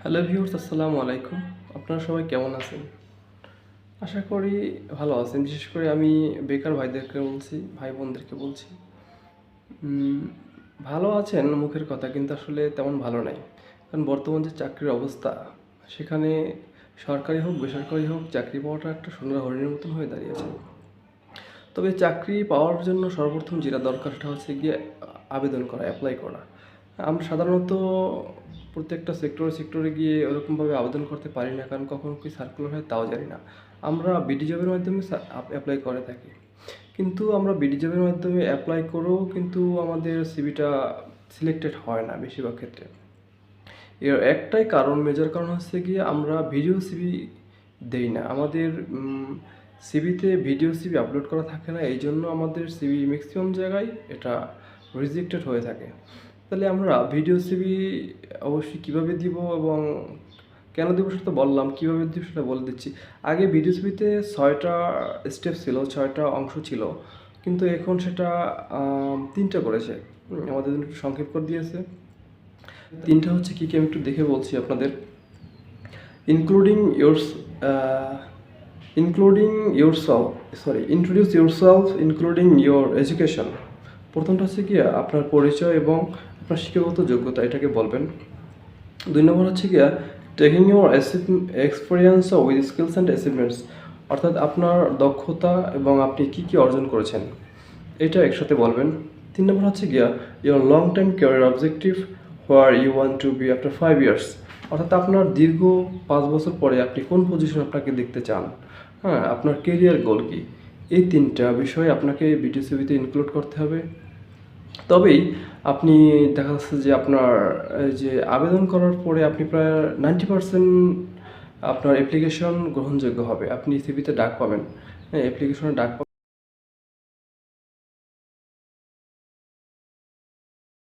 Hello viewers, আসসালামু আলাইকুম। আপনারা সবাই কেমন আছেন? আশা করি ভালো আছেন। বিশেষ করে আমি বেকার ভাইদেরকে বলছি, ভাই বোনদেরকে বলছি। উম ভালো আছেন মুখের কথা, কিন্তু আসলে তেমন ভালো নাই। কারণ বর্তমান যে চাকরির অবস্থা, সেখানে সরকারি হোক বেসরকারি হোক চাকরি পাওয়াটা একটা সোনার হরিণের মতন হয়ে দাঁড়িয়েছে। তবে চাকরি পাওয়ার জন্য সর্বপ্রথম যেটা দরকার সেটা হচ্ছে গিয়ে আবেদন করা, অ্যাপ্লাই করা। আমরা সাধারণত প্রত্যেকটা সেক্টরে গিয়ে ওরকমভাবে আবেদন করতে পারি না, কারণ কখন কি সার্কুলার হয় তাও জানি না। আমরা বিডি জবের মাধ্যমে অ্যাপ্লাই করে থাকি, কিন্তু আমরা বিডি জবের মাধ্যমে অ্যাপ্লাই করেও কিন্তু আমাদের সিভিটা সিলেক্টেড হয় না বেশিরভাগ ক্ষেত্রে। এর একটাই কারণ, মেজর কারণ হচ্ছে গিয়ে আমরা ভিডিও সিভি দেই না। আমাদের সিভিতে ভিডিও সিভি আপলোড করা থাকে না, এই জন্য আমাদের সিভি ম্যাক্সিমাম জায়গায় এটা রিজেক্টেড হয়ে থাকে। তাহলে আমরা ভিডিও সিভি অবশ্যই কীভাবে দিব এবং কেন দেবো সেটা বললাম, কীভাবে দিব সেটা বলে দিচ্ছি। আগে ভিডিও সিভিতে 6টা স্টেপ ছিল, 6টা অংশ ছিল, কিন্তু এখন সেটা 3টা করেছে। আমাদের জন্য একটু সংক্ষেপ করে দিয়েছে। 3টা হচ্ছে কী কী আমি একটু দেখে বলছি আপনাদের। Including yours including yourself introduce yourself including your education. প্রথমটা হচ্ছে কি আপনার পরিচয় এবং আপনার শিক্ষাগত যোগ্যতা, এটাকে বলবেন। 2 নম্বর হচ্ছে গিয়া taking your experience with skills and achievements, অর্থাৎ আপনার দক্ষতা এবং আপনি কি কি অর্জন করেছেন এটা একসাথে বলবেন। 3 নম্বর হচ্ছে গিয়া your long time career objective, where you want to be after 5 years, অর্থাৎ আপনার দীর্ঘ 5 বছর পরে আপনি কোন পজিশন আপনাকে দেখতে চান। হ্যাঁ, আপনার কেরিয়ার গোল কি। এই 3টা বিষয় আপনাকে ভিডিও সিভিতে ইনক্লুড করতে হবে। তবেই আপনি দেখা যাচ্ছে যে আপনার যে আবেদন করার পরে আপনি প্রায় 90% আপনার অ্যাপ্লিকেশন গ্রহণযোগ্য হবে। আপনি সিভিতে ডাক পাবেন। হ্যাঁ, অ্যাপ্লিকেশনে ডাক পাবেন।